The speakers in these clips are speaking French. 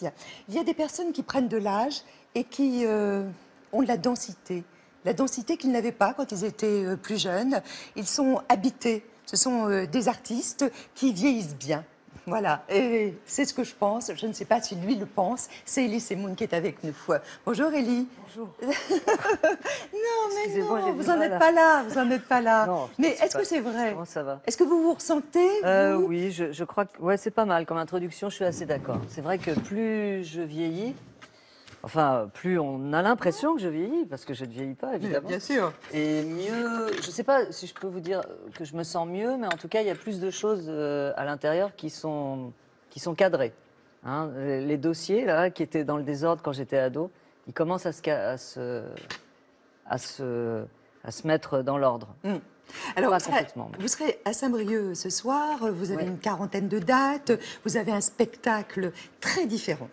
Patricia. Il y a des personnes qui prennent de l'âge et qui ont de la densité qu'ils n'avaient pas quand ils étaient plus jeunes. Ils sont habités. Ce sont des artistes qui vieillissent bien. Voilà, et c'est ce que je pense. Je ne sais pas si lui le pense. C'est Elie Semoun qui est avec nous. Bonjour Elie. Bonjour. Non, mais non, vous n'en mal, êtes pas là, vous n'en êtes pas là. Non, mais est-ce que c'est vrai? Comment ça va? Est-ce que vous vous ressentez vous Oui, je crois que ouais, c'est pas mal comme introduction, je suis assez d'accord. C'est vrai que plus je vieillis, enfin, plus on a l'impression que je vieillis, parce que je ne vieillis pas, évidemment. Bien sûr. Et mieux, je ne sais pas si je peux vous dire que je me sens mieux, mais en tout cas, il y a plus de choses à l'intérieur qui sont cadrées. Hein. Les dossiers, là, qui étaient dans le désordre quand j'étais ado, ils commencent à se mettre dans l'ordre. Alors, Pas complètement. vous serez à Saint-Brieuc ce soir, vous avez Ouais. une quarantaine de dates, vous avez un spectacle très différent.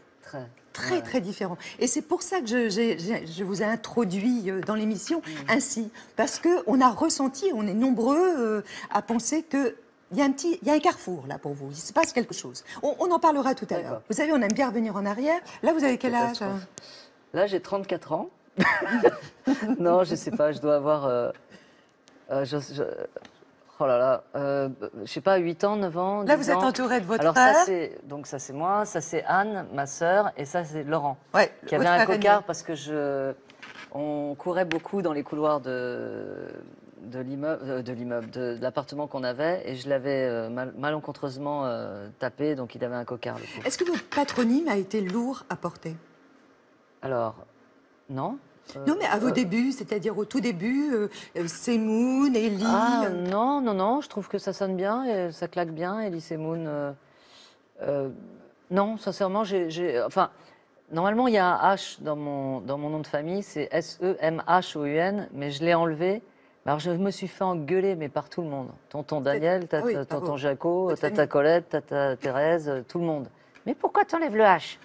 Très différent. Et c'est pour ça que je vous ai introduit dans l'émission ainsi. Parce qu'on a ressenti, on est nombreux à penser que il y a un carrefour là pour vous, il se passe quelque chose. On en parlera tout à l'heure. D'accord. Vous savez, on aime bien revenir en arrière. Là, vous avez quel âge hein? Là, j'ai 34 ans. Non, je sais pas, je dois avoir... oh là là, je sais pas, 8 ans, 9 ans, 10 Là, vous êtes ans. entouré de votre Alors frère. ça c'est moi, ça c'est Anne, ma sœur, et ça c'est Laurent, Ouais, qui avait votre un frère cocard aîné. parce que on courait beaucoup dans les couloirs de l'appartement qu'on avait, et je l'avais malencontreusement tapé, donc il avait un cocard. Le pauvre. Est-ce que votre patronyme a été lourd à porter? Alors, non. Non, mais à vos débuts, c'est-à-dire au tout début, Semoun, Elie. Ah non, non, non, je trouve que ça sonne bien, et ça claque bien, Elie Semoun. Non, sincèrement, enfin, normalement, il y a un H dans mon nom de famille, c'est S-E-M-H-O-U-N, mais je l'ai enlevé. Alors, je me suis fait engueuler, mais par tout le monde. Tonton Daniel, Ah oui, tonton bravo. Jaco, Votre tata famille. Colette, tata Thérèse, tout le monde. Mais pourquoi t'enlèves le H?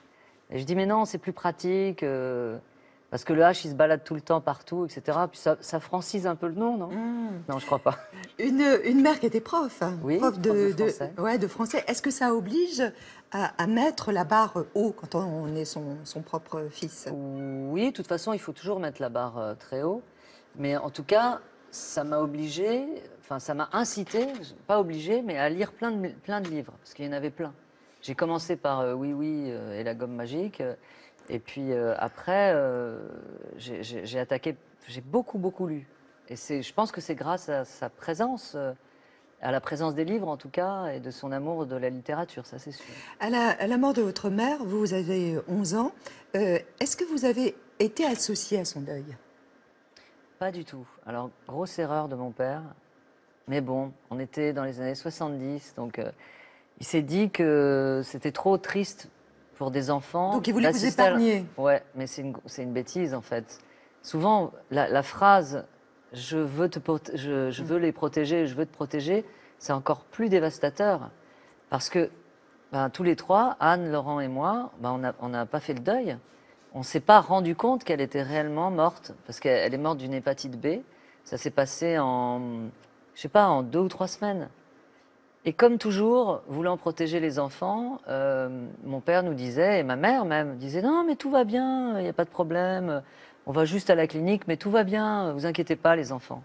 Et je dis, mais non, c'est plus pratique, parce que le H, il se balade tout le temps partout, etc. Puis ça francise un peu le nom, non? Non, je crois pas. Une mère qui était prof, hein, Oui, prof prof de français. ouais, de français. Est-ce que ça oblige à mettre la barre haut quand on est son propre fils? Oui, de toute façon, il faut toujours mettre la barre très haut. Mais en tout cas, ça m'a obligé, enfin, ça m'a incité, pas obligé, mais à lire plein de livres, parce qu'il y en avait plein. J'ai commencé par Oui, oui et la gomme magique. Et puis après, j'ai attaqué, j'ai beaucoup lu. Et je pense que c'est grâce à sa présence, à la présence des livres en tout cas, et de son amour de la littérature, ça c'est sûr. À la mort de votre mère, vous avez 11 ans. Est-ce que vous avez été associé à son deuil? Pas du tout. Alors, grosse erreur de mon père. Mais bon, on était dans les années 70, donc il s'est dit que c'était trop triste pour des enfants. Donc il voulait vous d'assister à épargner. Ouais, mais c'est une bêtise en fait. Souvent, la phrase je veux je veux les protéger, je veux te protéger, c'est encore plus dévastateur. Parce que ben, tous les trois, Anne, Laurent et moi, ben, on n'a pas fait le deuil. On ne s'est pas rendu compte qu'elle était réellement morte, parce qu'elle est morte d'une hépatite B. Ça s'est passé je sais pas, en 2 ou 3 semaines. Et comme toujours, voulant protéger les enfants, mon père nous disait, et ma mère même, disait non, mais tout va bien, il n'y a pas de problème, on va juste à la clinique, mais tout va bien, vous inquiétez pas, les enfants.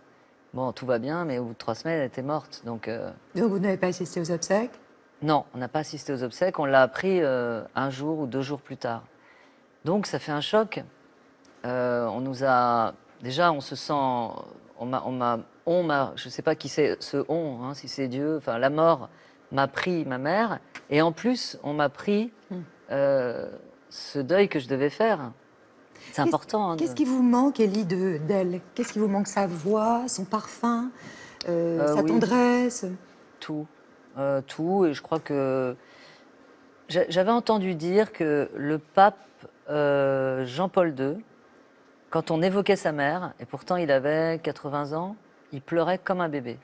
Bon, tout va bien, mais au bout de 3 semaines, elle était morte. Donc, Donc vous n'avez pas assisté aux obsèques? non, on n'a pas assisté aux obsèques, on l'a appris 1 jour ou 2 jours plus tard. Donc, ça fait un choc. On nous a. Déjà, on se sent. Je ne sais pas qui c'est ce on, hein, si c'est Dieu. Enfin, la mort m'a pris ma mère. Et en plus, on m'a pris ce deuil que je devais faire. C'est important. Hein, Qu'est-ce qui vous manque, Elie, d'elle? Qu'est-ce qui vous manque? Sa voix, son parfum, sa oui, tendresse? tout. Tout. Et je crois que. J'avais entendu dire que le pape Jean-Paul II, quand on évoquait sa mère, et pourtant il avait 80 ans, il pleurait comme un bébé.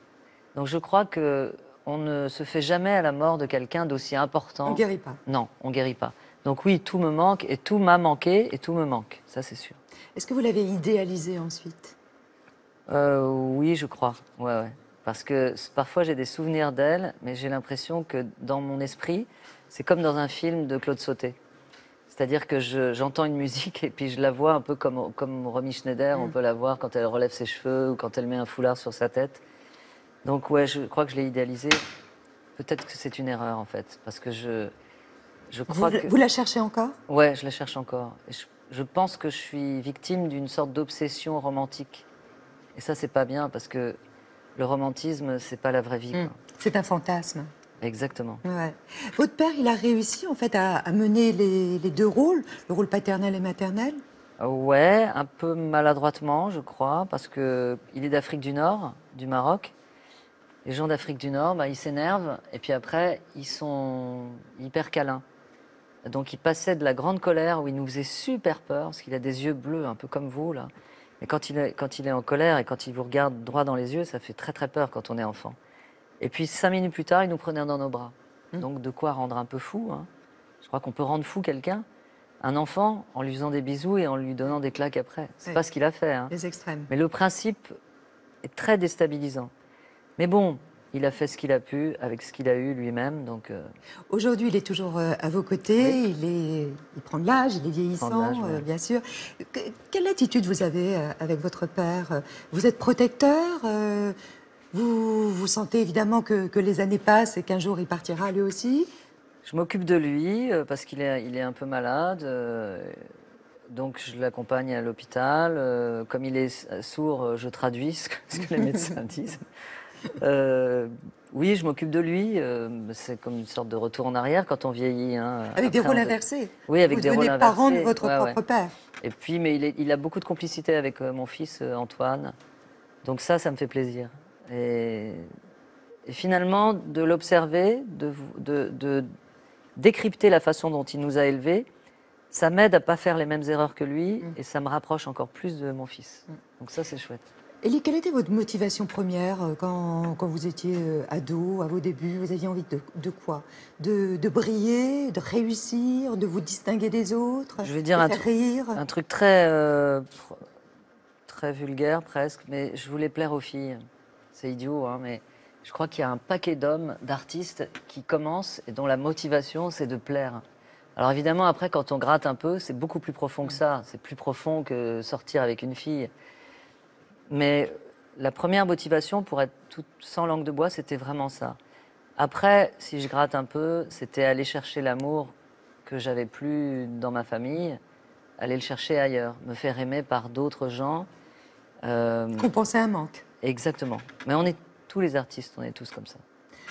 Donc je crois que on ne se fait jamais à la mort de quelqu'un d'aussi important. On ne guérit pas. Non, on guérit pas. Donc oui, tout me manque, et tout m'a manqué, et tout me manque. Ça, c'est sûr. Est-ce que vous l'avez idéalisée ensuite? Oui, je crois. Ouais. Parce que parfois j'ai des souvenirs d'elle, mais j'ai l'impression que dans mon esprit, c'est comme dans un film de Claude Sautet. C'est-à-dire que j'entends une musique et puis je la vois un peu comme Romy Schneider, on peut la voir quand elle relève ses cheveux ou quand elle met un foulard sur sa tête. Donc ouais, je crois que je l'ai idéalisée. Peut-être que c'est une erreur en fait, parce que je crois que... Vous la cherchez encore? Ouais, je la cherche encore. Et je pense que je suis victime d'une sorte d'obsession romantique. Et ça, c'est pas bien, parce que le romantisme, c'est pas la vraie vie, quoi. C'est un fantasme. Exactement. Ouais. Votre père, il a réussi en fait à mener les deux rôles, le rôle paternel et maternel? Ouais, un peu maladroitement, je crois, parce que il est d'Afrique du Nord, du Maroc. Les gens d'Afrique du Nord, bah, ils s'énervent, et puis après, ils sont hyper câlins. Donc il passait de la grande colère où il nous faisait super peur, parce qu'il a des yeux bleus, un peu comme vous, là. Et quand il est en colère et quand il vous regarde droit dans les yeux, ça fait très très peur quand on est enfant. Et puis 5 minutes plus tard, il nous prenait dans nos bras. Donc de quoi rendre un peu fou, hein. Je crois qu'on peut rendre fou quelqu'un, un enfant, en lui faisant des bisous et en lui donnant des claques après. C'est pas ce qu'il a fait, hein. Les extrêmes. Mais le principe est très déstabilisant. Mais bon, il a fait ce qu'il a pu avec ce qu'il a eu lui-même, donc... Aujourd'hui, il est toujours à vos côtés, Oui. il prend de l'âge, il est vieillissant, Il prend de l'âge, ouais. bien sûr. Quelle attitude vous avez avec votre père? Vous êtes protecteur? Vous sentez évidemment que les années passent et qu'un jour il partira lui aussi? Je m'occupe de lui parce qu'il est un peu malade. Donc je l'accompagne à l'hôpital. Comme il est sourd, je traduis ce que les médecins disent. Oui, je m'occupe de lui. C'est comme une sorte de retour en arrière quand on vieillit, hein. Avec des rôles inversés? Oui, avec des rôles inversés. Vous devenez parent de votre propre père? Et puis, mais il a beaucoup de complicité avec mon fils Antoine. Donc ça me fait plaisir. Et finalement, de l'observer, de décrypter la façon dont il nous a élevés, ça m'aide à ne pas faire les mêmes erreurs que lui et ça me rapproche encore plus de mon fils. Donc ça, c'est chouette. Élie, quelle était votre motivation première quand vous étiez ado, à vos débuts? Vous aviez envie de quoi? De briller, de réussir, de vous distinguer des autres? Je vais dire de faire rire? un truc très, très vulgaire presque, mais je voulais plaire aux filles. C'est idiot, hein, mais je crois qu'il y a un paquet d'hommes, d'artistes qui commencent et dont la motivation, c'est de plaire. Alors évidemment, après, quand on gratte un peu, c'est beaucoup plus profond que ça. C'est plus profond que sortir avec une fille. Mais la première motivation, pour être toute sans langue de bois, c'était vraiment ça. Après, si je gratte un peu, c'était aller chercher l'amour que j'avais plus dans ma famille, aller le chercher ailleurs, me faire aimer par d'autres gens. Compenser un manque. Exactement. Mais on est tous les artistes, on est tous comme ça.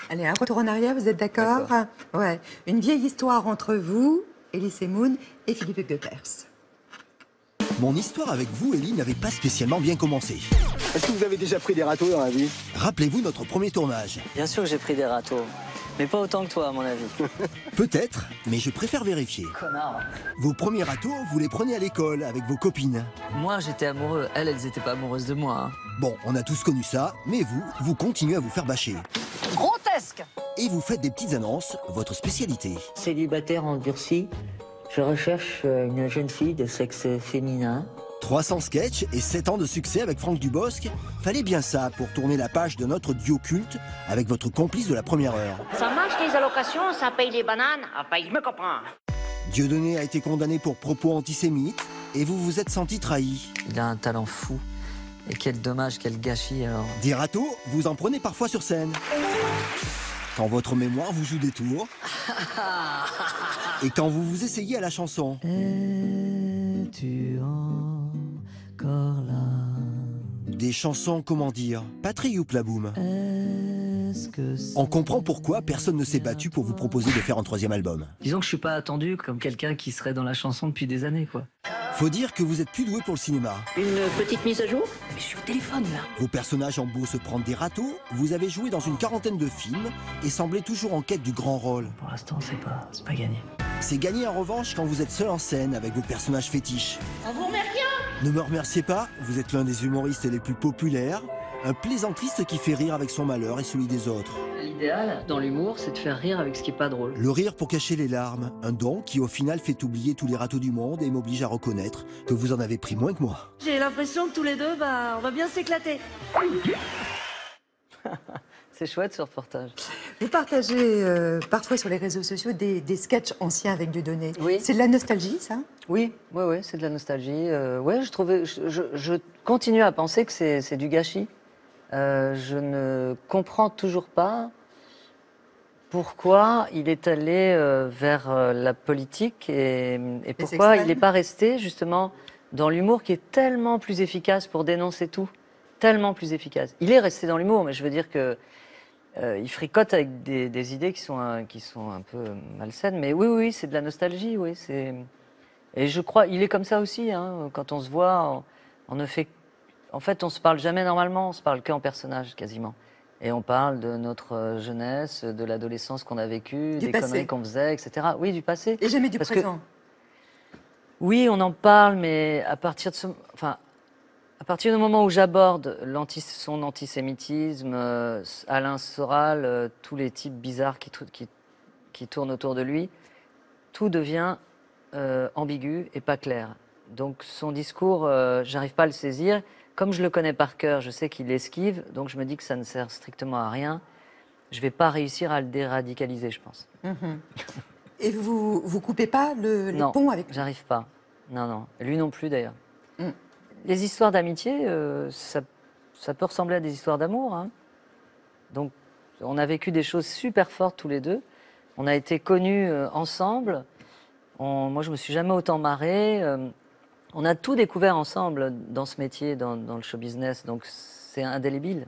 Allez, un retour en arrière, vous êtes d'accord? Ouais. Une vieille histoire entre vous, Elie Semoun, et Philippe Hugues de Pers. Mon histoire avec vous, Elie, n'avait pas spécialement bien commencé. Est-ce que vous avez déjà pris des râteaux dans la vie? Rappelez-vous notre premier tournage. Bien sûr que j'ai pris des râteaux, mais pas autant que toi, à mon avis. Peut-être, mais je préfère vérifier. Connard. Vos premiers râteaux, vous les prenez à l'école avec vos copines. Moi, j'étais amoureux. Elles n'étaient pas amoureuses de moi, hein. Bon, on a tous connu ça, mais vous continuez à vous faire bâcher. Grotesque! Et vous faites des petites annonces, votre spécialité. Célibataire endurci, je recherche une jeune fille de sexe féminin. 300 sketchs et 7 ans de succès avec Franck Dubosc. Fallait bien ça pour tourner la page de notre duo culte avec votre complice de la première heure. Ça mange les allocations, ça paye les bananes. Ah bah, je me comprends. Dieudonné a été condamné pour propos antisémites et vous vous êtes senti trahi. Il a un talent fou. Et quel dommage, quel gâchis, alors. Des râteaux, vous en prenez parfois sur scène. Quand votre mémoire vous joue des tours. Et quand vous vous essayez à la chanson. Es-tu encore là? Des chansons, comment dire, pas très youplaboum. Est-ce que On comprend pourquoi personne ne s'est battu pour vous proposer de faire un 3e album. Disons que je suis pas attendu comme quelqu'un qui serait dans la chanson depuis des années, quoi. Faut dire que vous êtes plus doué pour le cinéma. Une petite mise à jour? Mais je suis au téléphone, là. Vos personnages ont beau se prendre des râteaux, vous avez joué dans une 40aine de films et semblez toujours en quête du grand rôle. Pour l'instant, c'est pas gagné. C'est gagné en revanche quand vous êtes seul en scène avec vos personnages fétiches. On vous remercie. Ne me remerciez pas, vous êtes l'un des humoristes les plus populaires, un plaisantriste qui fait rire avec son malheur et celui des autres. L'idéal, dans l'humour, c'est de faire rire avec ce qui est pas drôle. Le rire pour cacher les larmes, un don qui au final fait oublier tous les râteaux du monde et m'oblige à reconnaître que vous en avez pris moins que moi. J'ai l'impression que tous les deux, on va bien s'éclater. C'est chouette ce reportage. Vous partagez parfois sur les réseaux sociaux des sketchs anciens avec Dieudonné. Oui. C'est de la nostalgie, ça? Oui, c'est de la nostalgie. Ouais, je continue à penser que c'est du gâchis. Je ne comprends toujours pas pourquoi il est allé vers la politique et pourquoi il n'est pas resté justement dans l'humour qui est tellement plus efficace pour dénoncer tout, tellement plus efficace. Il est resté dans l'humour, mais je veux dire que il fricote avec des idées qui sont un peu malsaines. Mais oui, c'est de la nostalgie, oui. Et je crois, il est comme ça aussi. Hein, quand on se voit, on ne fait, en fait, on se parle jamais normalement. On se parle qu'en personnage, quasiment. Et on parle de notre jeunesse, de l'adolescence qu'on a vécue, des conneries qu'on faisait, etc. Oui, du passé. Et jamais du présent. Oui, on en parle, mais à partir du moment où j'aborde son antisémitisme, Alain Soral, tous les types bizarres qui tournent autour de lui, tout devient ambigu et pas clair. Donc son discours, j'arrive pas à le saisir. Comme je le connais par cœur, je sais qu'il esquive, donc je me dis que ça ne sert strictement à rien. Je vais pas réussir à le déradicaliser, je pense. Mm-hmm. Et vous coupez pas les ponts avec lui? Non, j'arrive pas. Non. Lui non plus d'ailleurs. Mm. Les histoires d'amitié, ça peut ressembler à des histoires d'amour. Hein. Donc, on a vécu des choses super fortes tous les deux. On a été connus ensemble. Moi, je me suis jamais autant marrée. On a tout découvert ensemble dans ce métier, dans le show business. Donc, c'est indélébile.